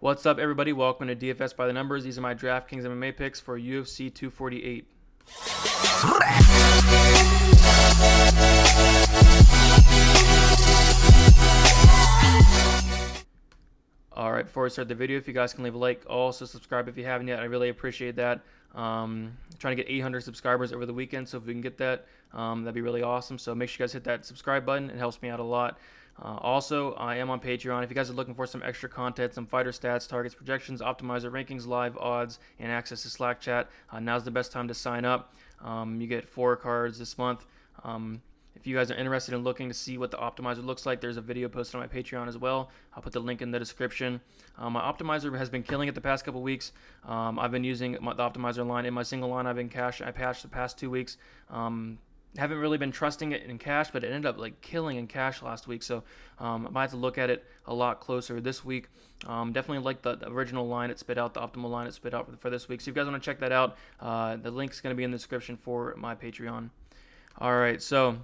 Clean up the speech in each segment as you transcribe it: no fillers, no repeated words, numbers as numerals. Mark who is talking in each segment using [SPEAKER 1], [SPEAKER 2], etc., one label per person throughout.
[SPEAKER 1] What's up, everybody? Welcome to DFS by the Numbers. These are my Draftkings MMA picks for UFC 248. Alright, before we start the video, if you guys can leave a like, also subscribe if you haven't yet. I really appreciate that. Trying to get 800 subscribers over the weekend, so if we can get that, that'd be really awesome. So make sure you guys hit that subscribe button. It helps me out a lot. Also, I am on Patreon. If you guys are looking for some extra content, some fighter stats, targets, projections, optimizer, rankings, live odds, and access to Slack chat, now's the best time to sign up. You get 4 cards this month. If you guys are interested in looking to see what the optimizer looks like, there's a video posted on my Patreon as well. I'll put the link in the description. My optimizer has been killing it the past couple weeks. I've been using the optimizer line in my single line. I patched the past 2 weeks. Haven't really been trusting it in cash, but it ended up like killing in cash last week. So I might have to look at it a lot closer this week. Definitely like the original line it spit out, the optimal line it spit out for this week. So if you guys want to check that out, the link's going to be in the description for my Patreon. All right, so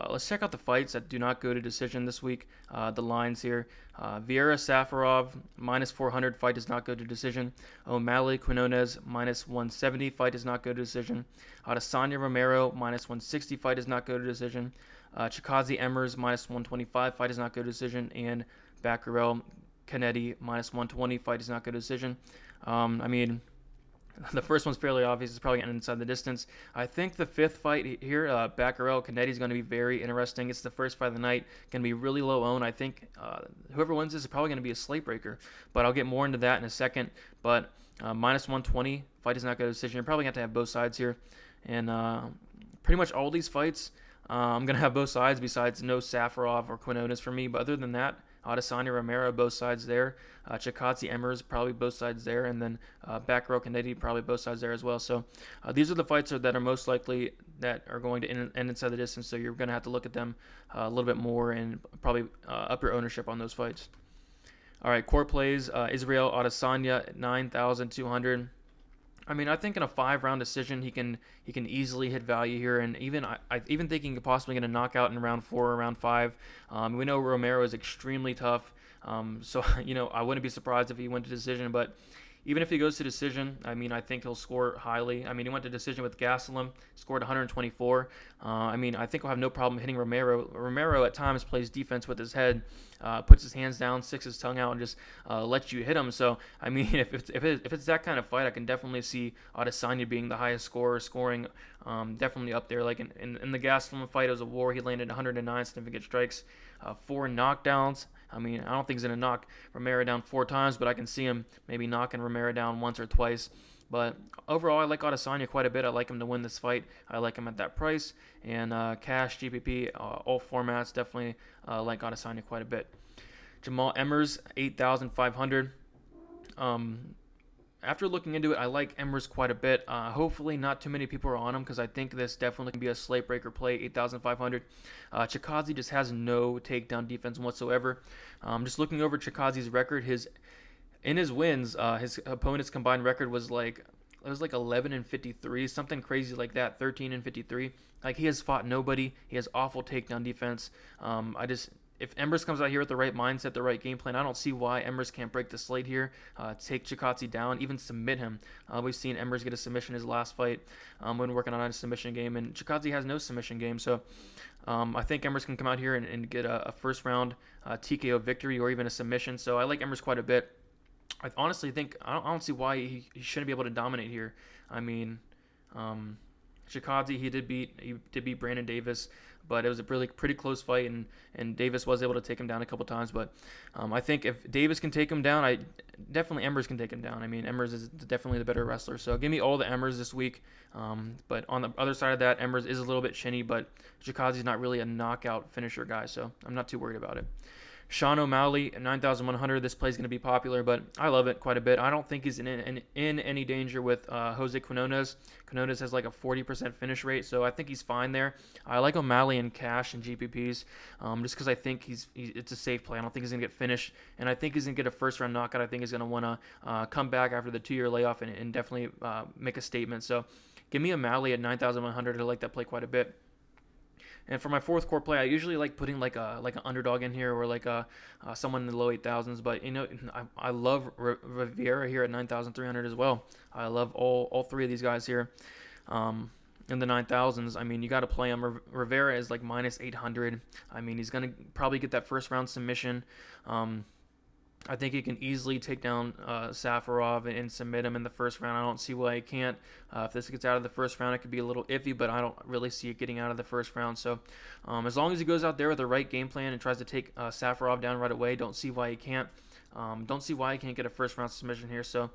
[SPEAKER 1] let's check out the fights that do not go to decision this week. The lines here. Vieira Safarov, minus 400, fight does not go to decision. O'Malley Quinones, minus 170, fight does not go to decision. Adesanya Romero, minus 160, fight does not go to decision. Chikazi Emmers, minus 125, fight does not go to decision. And Bakkarel Kennedy, minus 120, fight does not go to decision. The first one's fairly obvious. It's probably getting inside the distance. I think the fifth fight here, Bakkarel Kennedy, is going to be very interesting. It's the first fight of the night. Going to be really low owned. I think whoever wins this is probably going to be a slate breaker. But I'll get more into that in a second. But minus 120, fight does not go to decision. You're probably going to have both sides here. And pretty much all these fights, I'm going to have both sides besides no Safarov or Quinones for me. But other than that, Adesanya Romero, both sides there. Chikazi Emmers, probably both sides there. And then Bakkarel Kennedy, probably both sides there as well. So these are the fights that are most likely that are going to end inside the distance. So you're going to have to look at them a little bit more and probably up your ownership on those fights. All right, core plays. Israel Adesanya at 9,200. I think in a 5-round decision, he can easily hit value here, and I even think he can possibly get a knockout in round 4 or round 5. We know Romero is extremely tough, so I wouldn't be surprised if he went to decision. But even if he goes to decision, I think he'll score highly. He went to decision with Gastelum, scored 124. I think he'll have no problem hitting Romero. Romero at times plays defense with his head, puts his hands down, sticks his tongue out, and just lets you hit him. So, if it's that kind of fight, I can definitely see Adesanya being the highest scorer, scoring definitely up there. Like in the Gastelum fight, it was a war. He landed 109 significant strikes, 4 knockdowns. I don't think he's going to knock Romero down 4 times, but I can see him maybe knocking Romero down once or twice. But overall, I like Adesanya quite a bit. I like him to win this fight. I like him at that price. And cash, GPP, all formats, definitely like Adesanya quite a bit. Jamal Emmers, 8,500. After looking into it, I like Emmers quite a bit. Hopefully not too many people are on him because I think this definitely can be a slate breaker play, 8,500. Chikazi just has no takedown defense whatsoever. Just looking over Chikazi's record, in his wins, his opponent's combined record was like 11-53, something crazy like that, 13-53. Like, he has fought nobody. He has awful takedown defense. If Emmers comes out here with the right mindset, the right game plan, I don't see why Emmers can't break the slate here, take Chikazi down, even submit him. We've seen Emmers get a submission in his last fight when working on a submission game, and Chikazi has no submission game. So I think Emmers can come out here and get a first-round TKO victory or even a submission. So I like Emmers quite a bit. I honestly think I don't see why he shouldn't be able to dominate here. Chikazi, he did beat Brandon Davis, but it was a pretty close fight, and Davis was able to take him down a couple times. But I think if Davis can take him down, definitely Emmers can take him down. Emmers is definitely the better wrestler. So give me all the Emmers this week. But on the other side of that, Emmers is a little bit shinny, but Chikazi's not really a knockout finisher guy, so I'm not too worried about it. Sean O'Malley at 9,100. This play is going to be popular, but I love it quite a bit. I don't think he's in any danger with Jose Quinones. Quinones has like a 40% finish rate, so I think he's fine there. I like O'Malley in cash and GPPs just because I think it's a safe play. I don't think he's going to get finished, and I think he's going to get a first-round knockout. I think he's going to want to come back after the 2-year layoff and definitely make a statement. So give me O'Malley at 9,100. I like that play quite a bit. And for my fourth core play, I usually like putting like an underdog in here, or like a someone in the low 8,000s. But I love Rivera here at 9,300 as well. I love all three of these guys here. In the 9,000s, I mean, you got to play him. Rivera is like minus 800. I mean, he's going to probably get that first round submission. I think he can easily take down Safarov and submit him in the first round. I don't see why he can't. If this gets out of the first round, it could be a little iffy, but I don't really see it getting out of the first round. So as long as he goes out there with the right game plan and tries to take Safarov down right away, don't see why he can't. Don't see why he can't get a first round submission here. So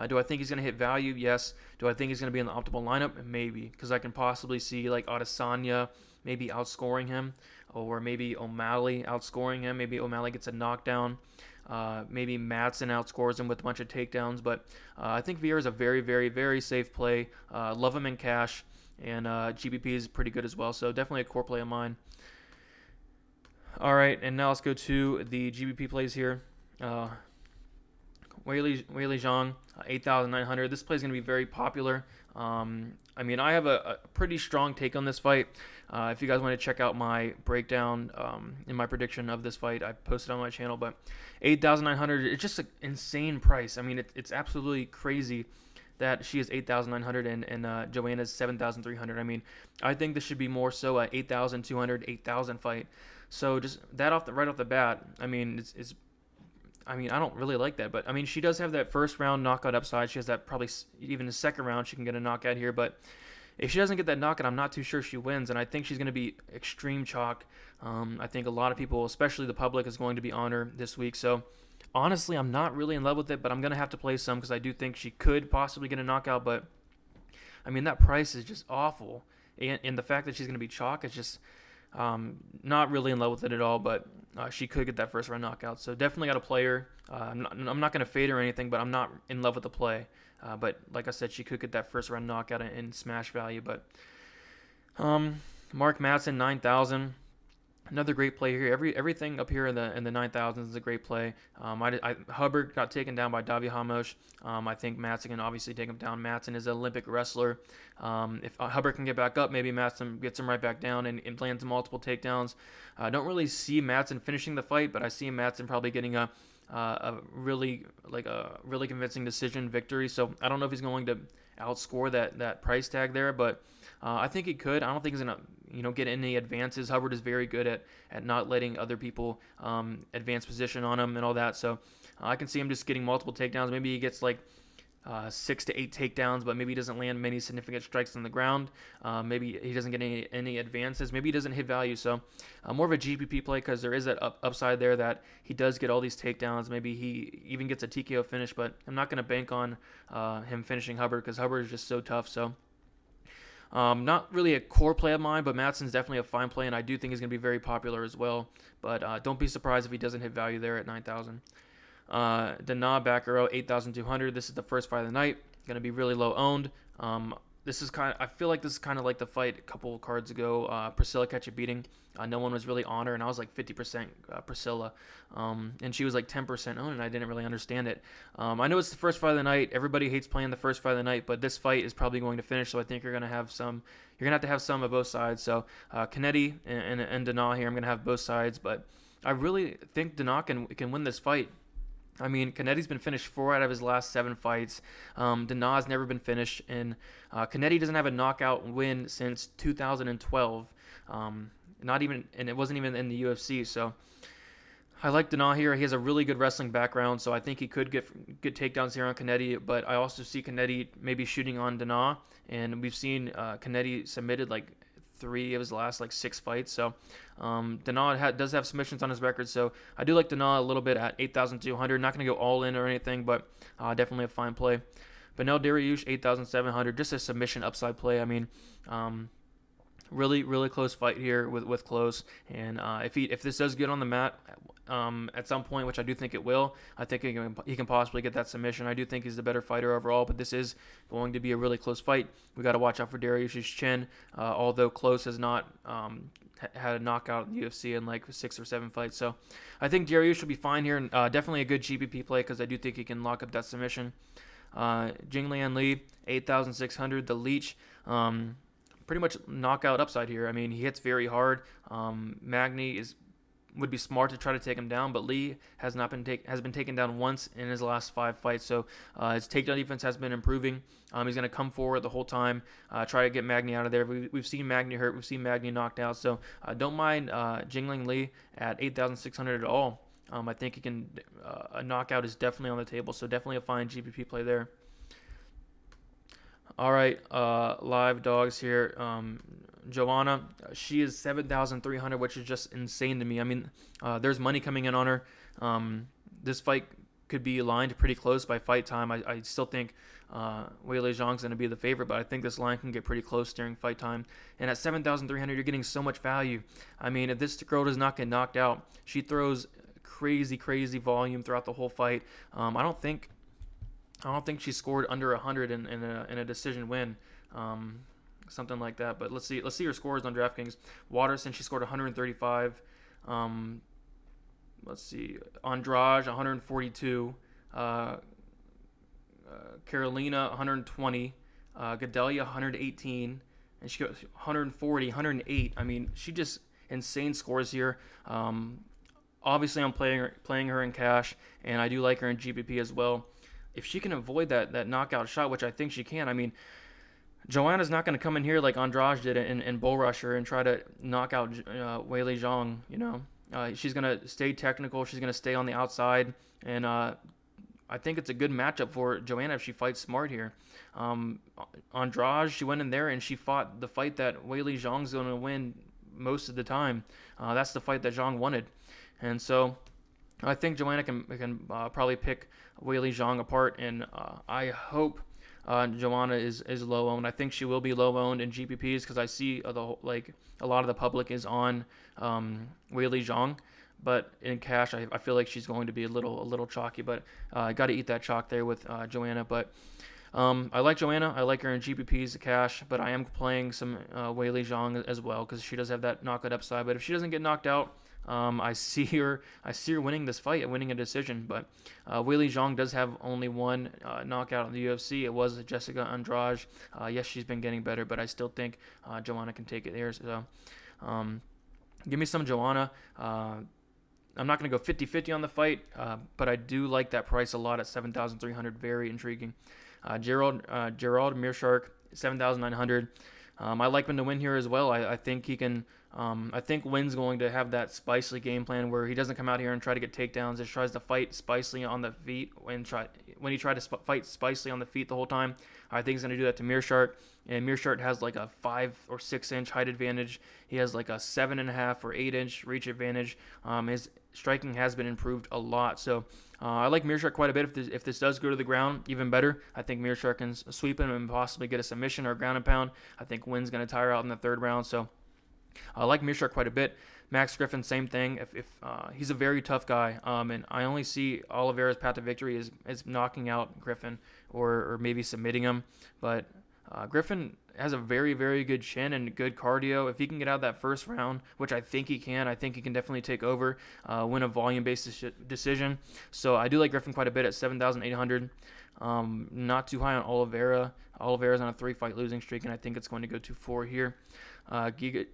[SPEAKER 1] do I think he's going to hit value? Yes. Do I think he's going to be in the optimal lineup? Maybe, because I can possibly see like Adesanya maybe outscoring him, or maybe O'Malley outscoring him. Maybe O'Malley gets a knockdown. Maybe Madsen outscores him with a bunch of takedowns. But I think Vieira is a very, very, very safe play. Love him in cash. And GPP is pretty good as well. So definitely a core play of mine. All right, and now let's go to the GPP plays here. Weili Zhang, 8,900. This play is going to be very popular. I mean, I have a pretty strong take on this fight. If you guys want to check out my breakdown in my prediction of this fight, I posted on my channel. But 8,900, it's just an insane price. I mean, it's absolutely crazy that she is 8,900 and Joanna is 7,300. I mean, I think this should be more so a 8,200, 8,000 fight. So just that right off the bat, I mean, I don't really like that, but I mean, she does have that first round knockout upside. She has that probably even the second round she can get a knockout here, but if she doesn't get that knockout, I'm not too sure she wins, and I think she's going to be extreme chalk. I think a lot of people, especially the public, is going to be on her this week. So honestly, I'm not really in love with it, but I'm going to have to play some because I do think she could possibly get a knockout, but I mean, that price is just awful, and the fact that she's going to be chalk is just not really in love with it at all, but she could get that first round knockout. So definitely got to play her. I'm not going to fade her or anything, but I'm not in love with the play. But like I said, she could get that first round knockout in smash value. But Mark Madsen, 9,000. Another great play here. Everything up here in the 9,000s is a great play. Hubbard got taken down by Davi Hamosh. I think Madsen can obviously take him down. Madsen is an Olympic wrestler. If Hubbard can get back up, maybe Madsen gets him right back down and lands multiple takedowns. I don't really see Madsen finishing the fight, but I see Madsen probably getting a really convincing decision victory. So I don't know if he's going to outscore that price tag there, but I think he could. I don't think he's gonna get any advances. Hubbard is very good at not letting other people advance position on him and all that. So I can see him just getting multiple takedowns. Maybe he gets like 6 to 8 takedowns, but maybe he doesn't land many significant strikes on the ground. Maybe he doesn't get any advances. Maybe he doesn't hit value. So more of a GPP play because there is that upside there that he does get all these takedowns. Maybe he even gets a TKO finish, but I'm not going to bank on him finishing Hubbard because Hubbard is just so tough. So not really a core play of mine, but Madsen's definitely a fine play, and I do think he's going to be very popular as well. But don't be surprised if he doesn't hit value there at 9,000. Dana Baccarat, 8,200. This is the first fight of the night. Going to be really low owned. I feel like this is kind of like the fight a couple cards ago. Priscilla catch a beating. No one was really on her, and I was like 50% Priscilla. And she was like 10% owned, and I didn't really understand it. I know it's the first fight of the night. Everybody hates playing the first fight of the night, but this fight is probably going to finish, so I think you're going to have some. You're going to have some of both sides. So Kennedy and Dana here, I'm going to have both sides, but I really think Dana can win this fight. I mean, Kennedy's been finished 4 out of his last 7 fights. Dana's never been finished, and Kennedy doesn't have a knockout win since 2012. And it wasn't even in the UFC. So I like Dana here. He has a really good wrestling background, so I think he could get good takedowns here on Kennedy. But I also see Kennedy maybe shooting on Dana, and we've seen Kennedy submitted like 3 of his last 6 fights. So Dana does have submissions on his record. So I do like Dana a little bit at 8,200. Not going to go all in or anything, but definitely a fine play. Benel Dariush, 8,700. Just a submission upside play. I mean, really, really close fight here with close. And if this does get on the mat at some point, which I do think it will, I think he can possibly get that submission. I do think he's the better fighter overall, but this is going to be a really close fight. We got to watch out for Dariush's chin. Although Close has not had a knockout in the UFC in 6 or 7 fights, so I think Dariush will be fine here. And definitely a good GPP play because I do think he can lock up that submission. Jinglian Li, 8,600. The Leech. pretty much knockout upside here. I mean, he hits very hard. Magny would be smart to try to take him down, but Lee has been taken down once in his last 5 fights, so his takedown defense has been improving. He's going to come forward the whole time, try to get Magny out of there. We've seen Magny hurt, we've seen Magny knocked out, so don't mind Jingling Lee at 8,600 at all. I think he can. A knockout is definitely on the table, so definitely a fine GPP play there. All right, live dogs here. Joanna, she is 7,300, which is just insane to me. I mean, there's money coming in on her. This fight could be aligned pretty close by fight time. I still think Weili Zhang's going to be the favorite, but I think this line can get pretty close during fight time. And at 7,300, you're getting so much value. I mean, if this girl does not get knocked out, she throws crazy volume throughout the whole fight. I don't think she scored under 100 in a decision win. Something like that. But let's see her scores on DraftKings. Watterson, she scored 135. Let's see. Andrade, 142. Carolina, 120. Gadelia, 118. And she got 140, 108. I mean, she just insane scores here. Obviously, I'm playing her in cash, and I do like her in GPP as well. If she can avoid that knockout shot, which I think she can, I mean, Joanna's not going to come in here like Andrade did in Bull Rusher and try to knock out Weili Zhang, you know. She's going to stay technical. She's going to stay on the outside, and I think it's a good matchup for Joanna if she fights smart here. Andrade, she went in there and she fought the fight that Weili Zhang's going to win most of the time. That's the fight that Zhang wanted. And so I think Joanna can probably pick Weili Zhang apart, and I hope Joanna is low owned. I think she will be low owned in GPPs because I see a lot of the public is on Weili Zhang, but in cash I feel like she's going to be a little chalky. But I got to eat that chalk there with Joanna. But I like Joanna. I like her in GPPs cash, but I am playing some Weili Zhang as well because she does have that knockout upside. But if she doesn't get knocked out, I see her winning this fight and winning a decision. But Weili Zhang does have only one knockout in the UFC. It was Jessica Andrade. Yes, she's been getting better, but I still think Joanna can take it there. So give me some Joanna. I'm not going to go 50-50 on the fight, but I do like that price a lot at 7,300. Very intriguing. Gerald Meerschaert, 7,900. I like him to win here as well. I think he can. I think Wynn's going to have that spicy game plan where he doesn't come out here and try to get takedowns. Just tries to fight spicely on the feet. When he tried to fight spicely on the feet the whole time, I think he's going to do that to Meerschaert. And Meerschaert has like a 5 or 6 inch height advantage. He has like a 7.5 or 8 inch reach advantage. His striking has been improved a lot. So I like Meerschaert quite a bit. If this does go to the ground, even better. I think Meerschaert can sweep him and possibly get a submission or a ground and pound. I think Wynn's going to tire out in the 3rd round. So I like Meerschaert quite a bit. Max Griffin, same thing. If he's a very tough guy, and I only see Oliveira's path to victory is knocking out Griffin or maybe submitting him. But Griffin has a very, very good chin and good cardio. If he can get out of that 1st round, which I think he can definitely take over, win a volume-based decision. So I do like Griffin quite a bit at 7,800. Not too high on Oliveira. Oliveira's on a 3-fight losing streak, and I think it's going to go to 4 here. Giga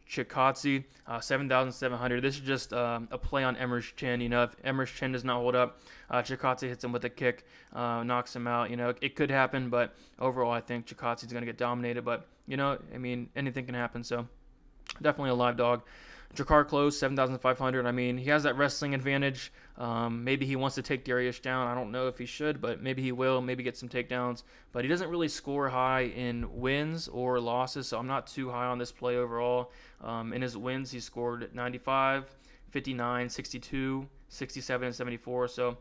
[SPEAKER 1] Chikadze, 7,700. This is just a play on Emmer's chin. You know, if Emmer's chin does not hold up, Chikadze hits him with a kick, knocks him out. You know, it could happen, but overall, I think Chikadze is going to get dominated. But, you know, I mean, anything can happen. So definitely a live dog. Jakar Close, 7,500. I mean, he has that wrestling advantage. Maybe he wants to take Darius down. I don't know if he should, but maybe he will. Maybe get some takedowns. But he doesn't really score high in wins or losses, so I'm not too high on this play overall. In his wins, he scored 95, 59, 62, 67, and 74. So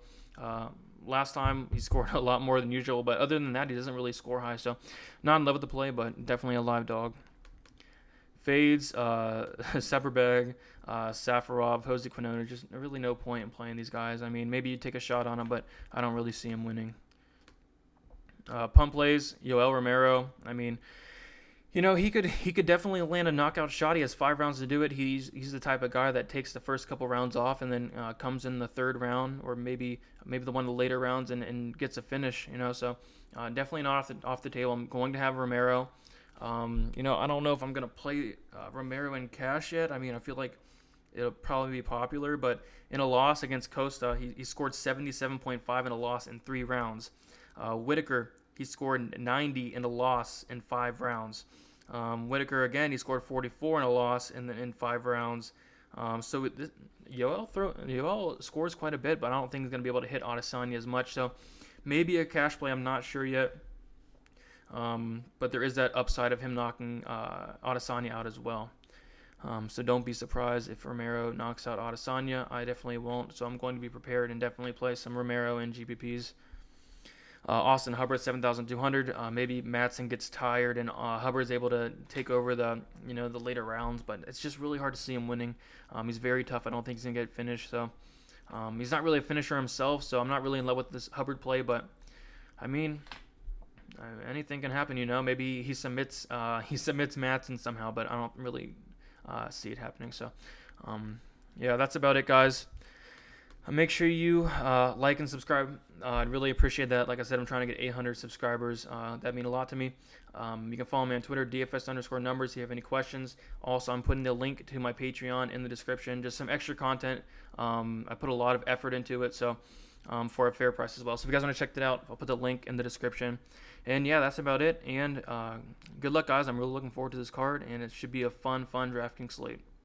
[SPEAKER 1] last time he scored a lot more than usual. But other than that, he doesn't really score high. So not in love with the play, but definitely a live dog. Fades, Seperbeg, Safarov, Jose Quinona, just really no point in playing these guys. I mean, maybe you take a shot on them, but I don't really see him winning. Punt Plays, Yoel Romero. I mean, you know, he could definitely land a knockout shot. He has 5 rounds to do it. He's the type of guy that takes the first couple rounds off and then comes in the 3rd round or maybe the one of the later rounds and gets a finish. You know, so definitely not off the table. I'm going to have Romero. I don't know if I'm going to play Romero in cash yet. I mean, I feel like it'll probably be popular, but in a loss against Costa, he scored 77.5 in a loss in 3 rounds. Whitaker, he scored 90 in a loss in 5 rounds. Whitaker, again, he scored 44 in a loss in 5 rounds. Yoel scores quite a bit, but I don't think he's going to be able to hit Adesanya as much. So maybe a cash play, I'm not sure yet. But there is that upside of him knocking Adesanya out as well. So don't be surprised if Romero knocks out Adesanya. I definitely won't. So I'm going to be prepared and definitely play some Romero in GPPs. Austin Hubbard 7,200. Maybe Madsen gets tired and Hubbard's able to take over the later rounds, but it's just really hard to see him winning. He's very tough. I don't think he's gonna get finished. So he's not really a finisher himself. So I'm not really in love with this Hubbard play. But I mean, anything can happen. Maybe he submits Madsen somehow, but I don't really see it happening. So yeah, that's about it, guys. Make sure you like and subscribe. I'd really appreciate that. Like I said, I'm trying to get 800 subscribers. That means a lot to me. You can follow me on Twitter, DFS_numbers, if you have any questions. Also, I'm putting the link to my Patreon in the description. Just some extra content. I put a lot of effort into it, so for a fair price as well. So if you guys want to check that out, I'll put the link in the description. And yeah, that's about it. And good luck, guys. I'm really looking forward to this card, and it should be a fun DraftKings slate.